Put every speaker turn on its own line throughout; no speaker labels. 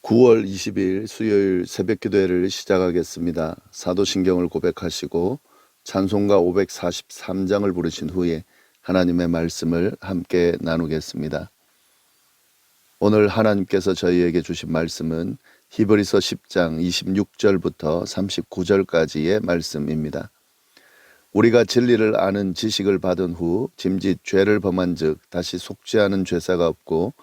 9월 20일 수요일 새벽기도회를 시작하겠습니다. 사도신경을 고백하시고 찬송가 543장을 부르신 후에 하나님의 말씀을 함께 나누겠습니다. 오늘 하나님께서 저희에게 주신 말씀은 히브리서 10장 26절부터 39절까지의 말씀입니다. 우리가 진리를 아는 지식을 받은 후 짐짓 죄를 범한 즉 다시 속지 않은 죄사가 없고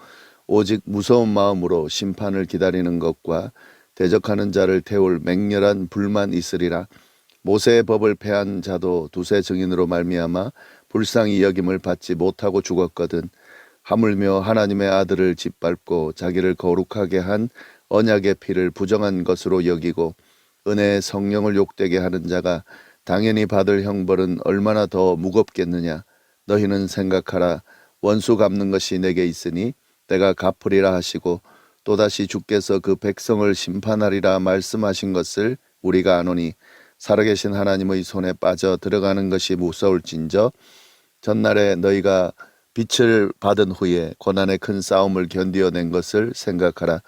오직 무서운 마음으로 심판을 기다리는 것과 대적하는 자를 태울 맹렬한 불만 있으리라. 모세의 법을 폐한 자도 두세 증인으로 말미암아 불쌍히 여김을 받지 못하고 죽었거든. 하물며 하나님의 아들을 짓밟고 자기를 거룩하게 한 언약의 피를 부정한 것으로 여기고 은혜의 성령을 욕되게 하는 자가 당연히 받을 형벌은 얼마나 더 무겁겠느냐. 너희는 생각하라. 원수 갚는 것이 내게 있으니 내가 갚으리라 하시고 또다시 주께서 그 백성을 심판하리라 말씀하신 것을 우리가 아노니 살아계신 하나님의 손에 빠져 들어가는 것이 무서울진저 전날에 너희가 빛을 받은 후에 고난의 큰 싸움을 견디어낸 것을 생각하라.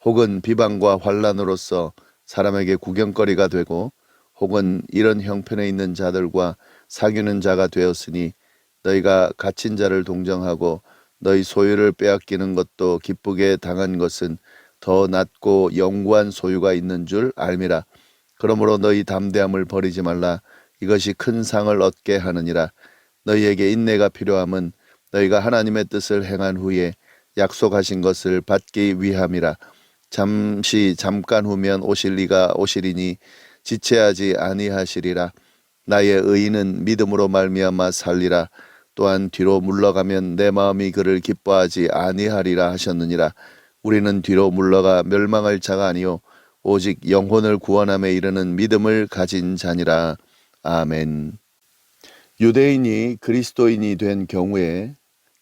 혹은 비방과 환난으로서 사람에게 구경거리가 되고 혹은 이런 형편에 있는 자들과 사귀는 자가 되었으니 너희가 갇힌 자를 동정하고 너희 소유를 빼앗기는 것도 기쁘게 당한 것은 더 낫고 영구한 소유가 있는 줄 알미라. 그러므로 너희 담대함을 버리지 말라. 이것이 큰 상을 얻게 하느니라. 너희에게 인내가 필요함은 너희가 하나님의 뜻을 행한 후에 약속하신 것을 받기 위함이라. 잠깐 후면 오실 이가 오시리니 지체하지 아니하시리라. 나의 의인은 믿음으로 말미암아 살리라. 또한 뒤로 물러가면 내 마음이 그를 기뻐하지 아니하리라 하셨느니라. 우리는 뒤로 물러가 멸망할 자가 아니요 오직 영혼을 구원함에 이르는 믿음을 가진 자니라. 아멘. 유대인이 그리스도인이 된 경우에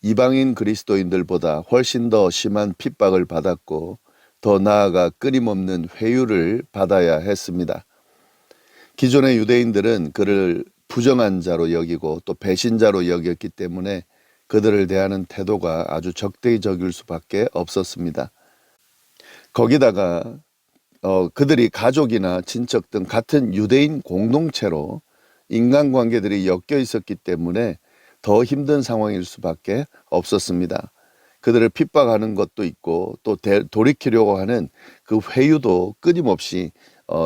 이방인 그리스도인들보다 훨씬 더 심한 핍박을 받았고 더 나아가 끊임없는 회유를 받아야 했습니다. 기존의 유대인들은 그를 부정한 자로 여기고 또 배신자로 여겼기 때문에 그들을 대하는 태도가 아주 적대적일 수밖에 없었습니다. 거기다가 그들이 가족이나 친척 등 같은 유대인 공동체로 인간관계들이 엮여 있었기 때문에 더 힘든 상황일 수밖에 없었습니다. 그들을 핍박하는 것도 있고 또 돌이키려고 하는 그 회유도 끊임없이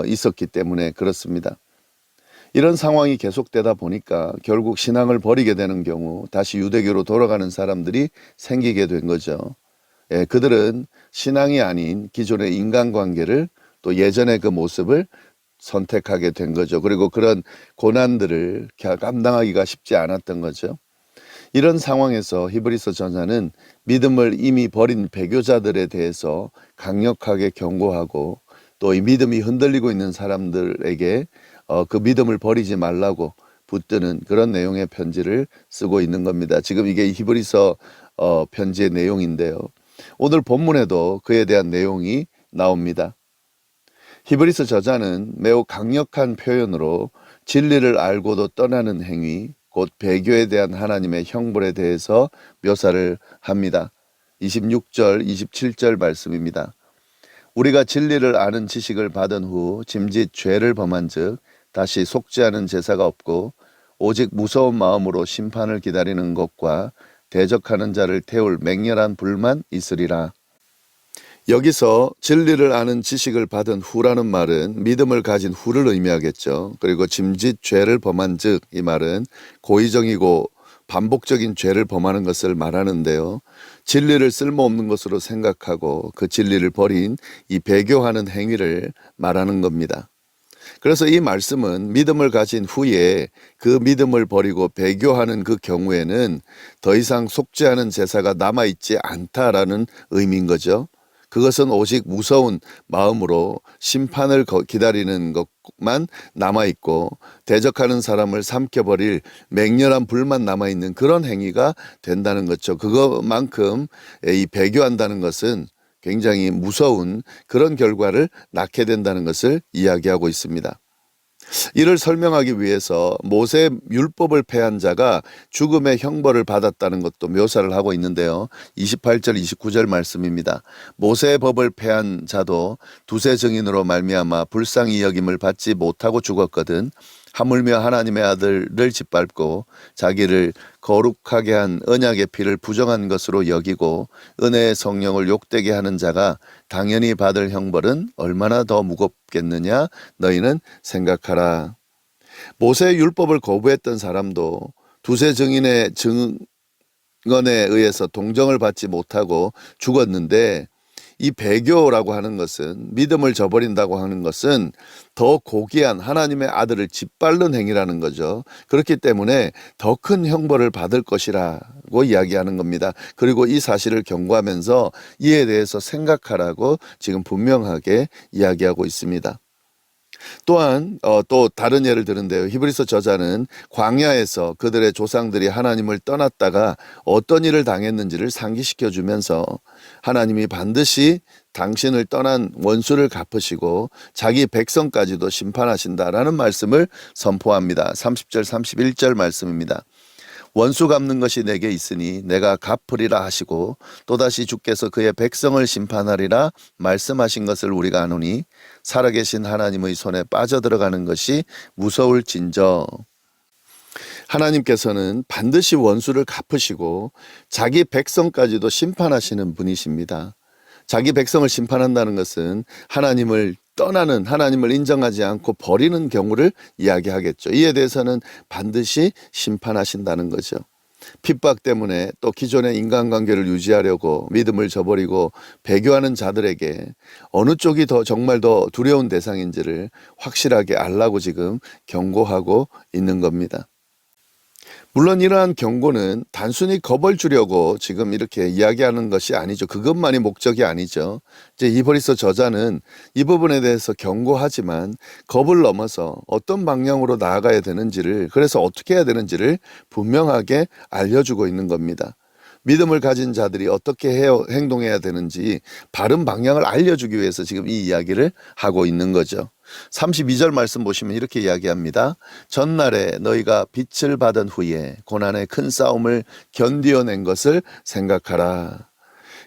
있었기 때문에 그렇습니다. 이런 상황이 계속되다 보니까 결국 신앙을 버리게 되는 경우 다시 유대교로 돌아가는 사람들이 생기게 된 거죠. 그들은 신앙이 아닌 기존의 인간관계를 또 예전의 그 모습을 선택하게 된 거죠. 그리고 그런 고난들을 감당하기가 쉽지 않았던 거죠. 이런 상황에서 히브리서 저자는 믿음을 이미 버린 배교자들에 대해서 강력하게 경고하고 또 이 믿음이 흔들리고 있는 사람들에게 그 믿음을 버리지 말라고 붙드는 그런 내용의 편지를 쓰고 있는 겁니다. 지금 이게 히브리서 편지의 내용인데요. 오늘 본문에도 그에 대한 내용이 나옵니다. 히브리서 저자는 매우 강력한 표현으로 진리를 알고도 떠나는 행위, 곧 배교에 대한 하나님의 형벌에 대해서 묘사를 합니다. 26절, 27절 말씀입니다. 우리가 진리를 아는 지식을 받은 후 짐짓 죄를 범한 즉 다시 속지 않은 제사가 없고 오직 무서운 마음으로 심판을 기다리는 것과 대적하는 자를 태울 맹렬한 불만 있으리라. 여기서 진리를 아는 지식을 받은 후라는 말은 믿음을 가진 후를 의미하겠죠. 그리고 짐짓 죄를 범한 즉 이 말은 고의적이고 반복적인 죄를 범하는 것을 말하는데요. 진리를 쓸모없는 것으로 생각하고 그 진리를 버린 이 배교하는 행위를 말하는 겁니다. 그래서 이 말씀은 믿음을 가진 후에 그 믿음을 버리고 배교하는 그 경우에는 더 이상 속지 않은 제사가 남아있지 않다라는 의미인 거죠. 그것은 오직 무서운 마음으로 심판을 기다리는 것만 남아있고 대적하는 사람을 삼켜버릴 맹렬한 불만 남아있는 그런 행위가 된다는 거죠. 그것만큼 이 배교한다는 것은 굉장히 무서운 그런 결과를 낳게 된다는 것을 이야기하고 있습니다. 이를 설명하기 위해서 모세 율법을 폐한 자가 죽음의 형벌을 받았다는 것도 묘사를 하고 있는데요. 28절 29절 말씀입니다. 모세의 법을 폐한 자도 두세 증인으로 말미암아 불쌍히 여김을 받지 못하고 죽었거든. 하물며 하나님의 아들을 짓밟고 자기를 거룩하게 한 언약의 피를 부정한 것으로 여기고 은혜의 성령을 욕되게 하는 자가 당연히 받을 형벌은 얼마나 더 무겁겠느냐 너희는 생각하라. 모세의 율법을 거부했던 사람도 두세 증인의 증언에 의해서 동정을 받지 못하고 죽었는데, 이 배교라고 하는 것은, 믿음을 저버린다고 하는 것은 더 고귀한 하나님의 아들을 짓밟는 행위라는 거죠. 그렇기 때문에 더 큰 형벌을 받을 것이라고 이야기하는 겁니다. 그리고 이 사실을 경고하면서 이에 대해서 생각하라고 지금 분명하게 이야기하고 있습니다. 또한 또 다른 예를 드는데요. 히브리서 저자는 광야에서 그들의 조상들이 하나님을 떠났다가 어떤 일을 당했는지를 상기시켜 주면서 하나님이 반드시 당신을 떠난 원수를 갚으시고 자기 백성까지도 심판하신다라는 말씀을 선포합니다. 30절 31절 말씀입니다. 원수 갚는 것이 내게 있으니 내가 갚으리라 하시고 또다시 주께서 그의 백성을 심판하리라 말씀하신 것을 우리가 아노니 살아계신 하나님의 손에 빠져들어가는 것이 무서울진저. 하나님께서는 반드시 원수를 갚으시고 자기 백성까지도 심판하시는 분이십니다. 자기 백성을 심판한다는 것은 하나님을 떠나는, 하나님을 인정하지 않고 버리는 경우를 이야기하겠죠. 이에 대해서는 반드시 심판하신다는 거죠. 핍박 때문에 또 기존의 인간관계를 유지하려고 믿음을 저버리고 배교하는 자들에게 어느 쪽이 정말 더 두려운 대상인지를 확실하게 알라고 지금 경고하고 있는 겁니다. 물론 이러한 경고는 단순히 겁을 주려고 지금 이렇게 이야기하는 것이 아니죠. 그것만이 목적이 아니죠. 이제 히브리서 저자는 이 부분에 대해서 경고하지만 겁을 넘어서 어떤 방향으로 나아가야 되는지를, 그래서 어떻게 해야 되는지를 분명하게 알려주고 있는 겁니다. 믿음을 가진 자들이 어떻게 행동해야 되는지 바른 방향을 알려주기 위해서 지금 이 이야기를 하고 있는 거죠. 32절 말씀 보시면 이렇게 이야기합니다. 전날에 너희가 빛을 받은 후에 고난의 큰 싸움을 견디어낸 것을 생각하라.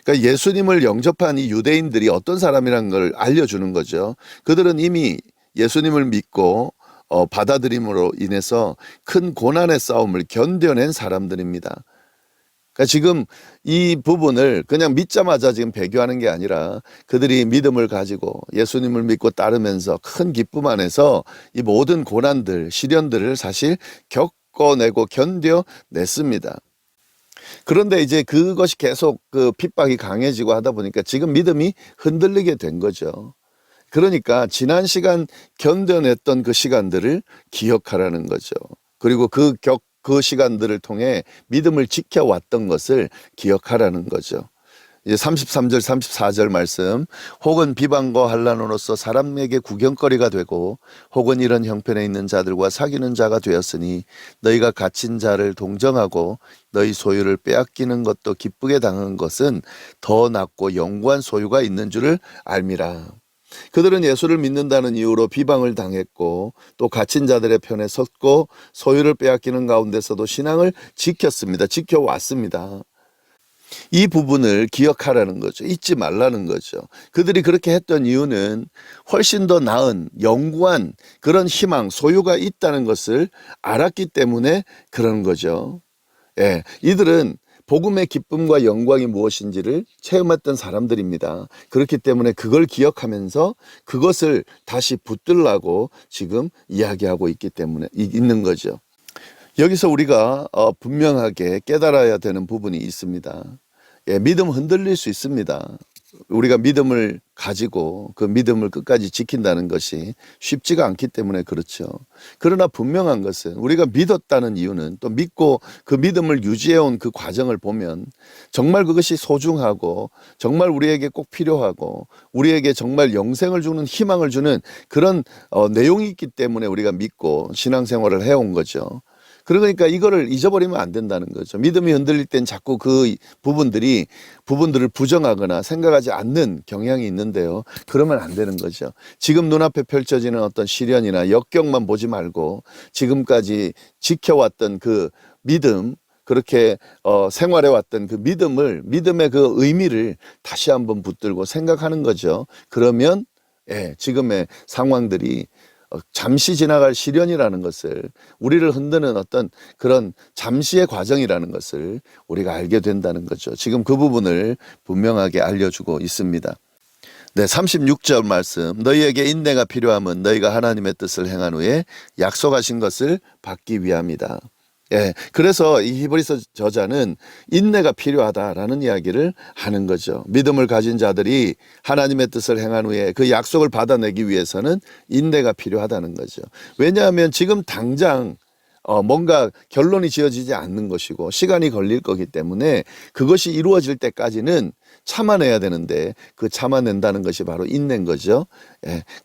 그러니까 예수님을 영접한 이 유대인들이 어떤 사람이라는 걸 알려주는 거죠. 그들은 이미 예수님을 믿고 받아들임으로 인해서 큰 고난의 싸움을 견뎌낸 사람들입니다. 그러니까 지금 이 부분을 그냥 믿자마자 지금 배교하는 게 아니라 그들이 믿음을 가지고 예수님을 믿고 따르면서 큰 기쁨 안에서 이 모든 고난들, 시련들을 사실 겪어내고 견뎌냈습니다. 그런데 이제 그것이 계속 그 핍박이 강해지고 하다 보니까 지금 믿음이 흔들리게 된 거죠. 그러니까 지난 시간 견뎌냈던 그 시간들을 기억하라는 거죠. 그리고 그 시간들을 통해 믿음을 지켜왔던 것을 기억하라는 거죠. 이제 33절 34절 말씀, 혹은 비방과 환난으로서 사람에게 구경거리가 되고 혹은 이런 형편에 있는 자들과 사귀는 자가 되었으니 너희가 갇힌 자를 동정하고 너희 소유를 빼앗기는 것도 기쁘게 당한 것은 더 낫고 영구한 소유가 있는 줄을 알미라. 그들은 예수를 믿는다는 이유로 비방을 당했고 또 갇힌 자들의 편에 섰고 소유를 빼앗기는 가운데서도 신앙을 지켰습니다. 지켜왔습니다. 이 부분을 기억하라는 거죠. 잊지 말라는 거죠. 그들이 그렇게 했던 이유는 훨씬 더 나은 영구한 그런 희망, 소유가 있다는 것을 알았기 때문에 그런 거죠. 예, 이들은 복음의 기쁨과 영광이 무엇인지를 체험했던 사람들입니다. 그렇기 때문에 그걸 기억하면서 그것을 다시 붙들라고 지금 이야기하고 있기 때문에 있는 거죠. 여기서 우리가 분명하게 깨달아야 되는 부분이 있습니다. 예, 믿음 흔들릴 수 있습니다. 우리가 믿음을 가지고 그 믿음을 끝까지 지킨다는 것이 쉽지가 않기 때문에 그렇죠. 그러나 분명한 것은 우리가 믿었다는 이유는, 또 믿고 그 믿음을 유지해온 그 과정을 보면 정말 그것이 소중하고 정말 우리에게 꼭 필요하고 우리에게 정말 영생을 주는, 희망을 주는 그런 내용이 있기 때문에 우리가 믿고 신앙생활을 해온 거죠. 그러니까 이거를 잊어버리면 안 된다는 거죠. 믿음이 흔들릴 땐 자꾸 그 부분들을 부정하거나 생각하지 않는 경향이 있는데요. 그러면 안 되는 거죠. 지금 눈앞에 펼쳐지는 어떤 시련이나 역경만 보지 말고 지금까지 지켜왔던 그 믿음, 그렇게 생활해왔던 그 믿음의 그 의미를 다시 한번 붙들고 생각하는 거죠. 그러면 지금의 상황들이 잠시 지나갈 시련이라는 것을, 우리를 흔드는 어떤 그런 잠시의 과정이라는 것을 우리가 알게 된다는 거죠. 지금 그 부분을 분명하게 알려주고 있습니다. 네, 36절 말씀. 너희에게 인내가 필요함은 너희가 하나님의 뜻을 행한 후에 약속하신 것을 받기 위함이다. 그래서 이 히브리서 저자는 인내가 필요하다라는 이야기를 하는 거죠. 믿음을 가진 자들이 하나님의 뜻을 행한 후에 그 약속을 받아내기 위해서는 인내가 필요하다는 거죠. 왜냐하면 지금 당장 뭔가 결론이 지어지지 않는 것이고 시간이 걸릴 거기 때문에 그것이 이루어질 때까지는 참아내야 되는데, 그 참아낸다는 것이 바로 인내인 거죠.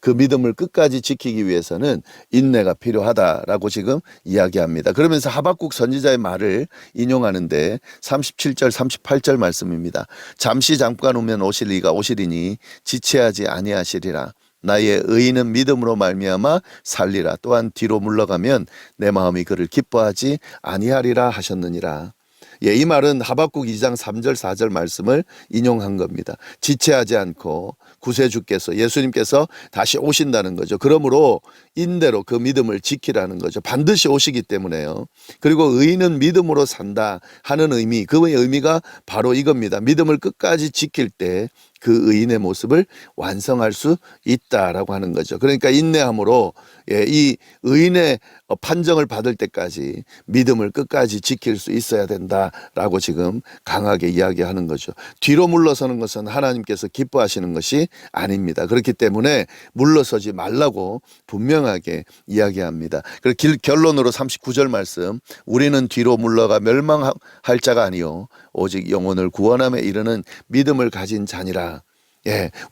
그 믿음을 끝까지 지키기 위해서는 인내가 필요하다라고 지금 이야기합니다. 그러면서 하박국 선지자의 말을 인용하는데 37절 38절 말씀입니다. 잠시 잠깐 오면 오시리가 오시리니 지체하지 아니하시리라. 나의 의인은 믿음으로 말미암아 살리라. 또한 뒤로 물러가면 내 마음이 그를 기뻐하지 아니하리라 하셨느니라. 이 말은 하박국 2장 3절 4절 말씀을 인용한 겁니다. 지체하지 않고 구세주께서, 예수님께서 다시 오신다는 거죠. 그러므로 인대로 그 믿음을 지키라는 거죠. 반드시 오시기 때문에요. 그리고 의인은 믿음으로 산다 하는 의미, 그 의미가 바로 이겁니다. 믿음을 끝까지 지킬 때 그 의인의 모습을 완성할 수 있다라고 하는 거죠. 그러니까 인내함으로 이 의인의 판정을 받을 때까지 믿음을 끝까지 지킬 수 있어야 된다라고 지금 강하게 이야기하는 거죠. 뒤로 물러서는 것은 하나님께서 기뻐하시는 것이 아닙니다. 그렇기 때문에 물러서지 말라고 분명하게 이야기합니다. 그리고 결론으로 39절 말씀, 우리는 뒤로 물러가 멸망할 자가 아니요 오직 영혼을 구원함에 이르는 믿음을 가진 자니라.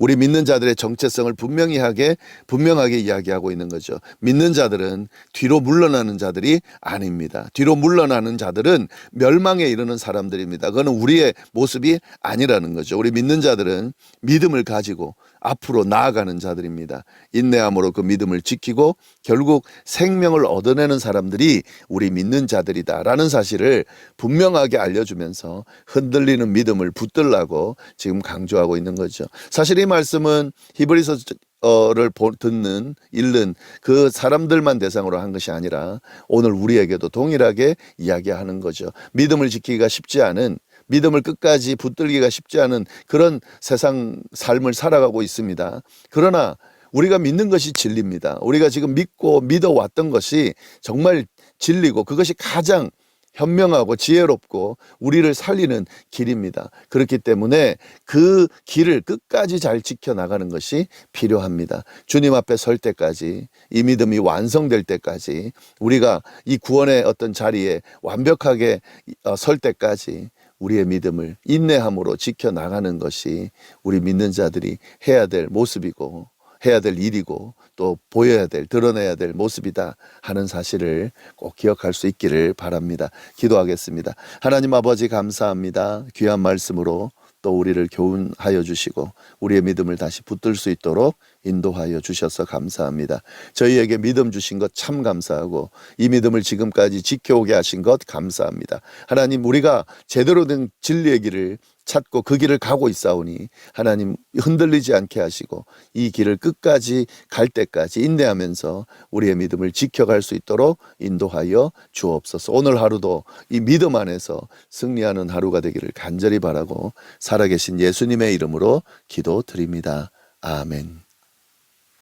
우리 믿는 자들의 정체성을 분명하게 이야기하고 있는 거죠. 믿는 자들은 뒤로 물러나는 자들이 아닙니다. 뒤로 물러나는 자들은 멸망에 이르는 사람들입니다. 그거는 우리의 모습이 아니라는 거죠. 우리 믿는 자들은 믿음을 가지고 앞으로 나아가는 자들입니다. 인내함으로 그 믿음을 지키고 결국 생명을 얻어내는 사람들이 우리 믿는 자들이다라는 사실을 분명하게 알려주면서 흔들리는 믿음을 붙들라고 지금 강조하고 있는 거죠. 사실 이 말씀은 히브리서를 읽는 그 사람들만 대상으로 한 것이 아니라 오늘 우리에게도 동일하게 이야기하는 거죠. 믿음을 지키기가 쉽지 않은, 믿음을 끝까지 붙들기가 쉽지 않은 그런 세상 삶을 살아가고 있습니다. 그러나 우리가 믿는 것이 진리입니다. 우리가 지금 믿고 믿어왔던 것이 정말 진리고 그것이 가장 현명하고 지혜롭고 우리를 살리는 길입니다. 그렇기 때문에 그 길을 끝까지 잘 지켜나가는 것이 필요합니다. 주님 앞에 설 때까지, 이 믿음이 완성될 때까지, 우리가 이 구원의 어떤 자리에 완벽하게 설 때까지 우리의 믿음을 인내함으로 지켜나가는 것이 우리 믿는 자들이 해야 될 모습이고 해야 될 일이고 또 보여야 될, 드러내야 될 모습이다 하는 사실을 꼭 기억할 수 있기를 바랍니다. 기도하겠습니다. 하나님 아버지 감사합니다. 귀한 말씀으로 또 우리를 교훈하여 주시고 우리의 믿음을 다시 붙들 수 있도록 인도하여 주셔서 감사합니다. 저희에게 믿음 주신 것 참 감사하고 이 믿음을 지금까지 지켜오게 하신 것 감사합니다. 하나님, 우리가 제대로 된 진리의 길을 찾고 그 길을 가고 있사오니 하나님 흔들리지 않게 하시고 이 길을 끝까지 갈 때까지 인내하면서 우리의 믿음을 지켜갈 수 있도록 인도하여 주옵소서. 오늘 하루도 이 믿음 안에서 승리하는 하루가 되기를 간절히 바라고 살아계신 예수님의 이름으로 기도드립니다. 아멘.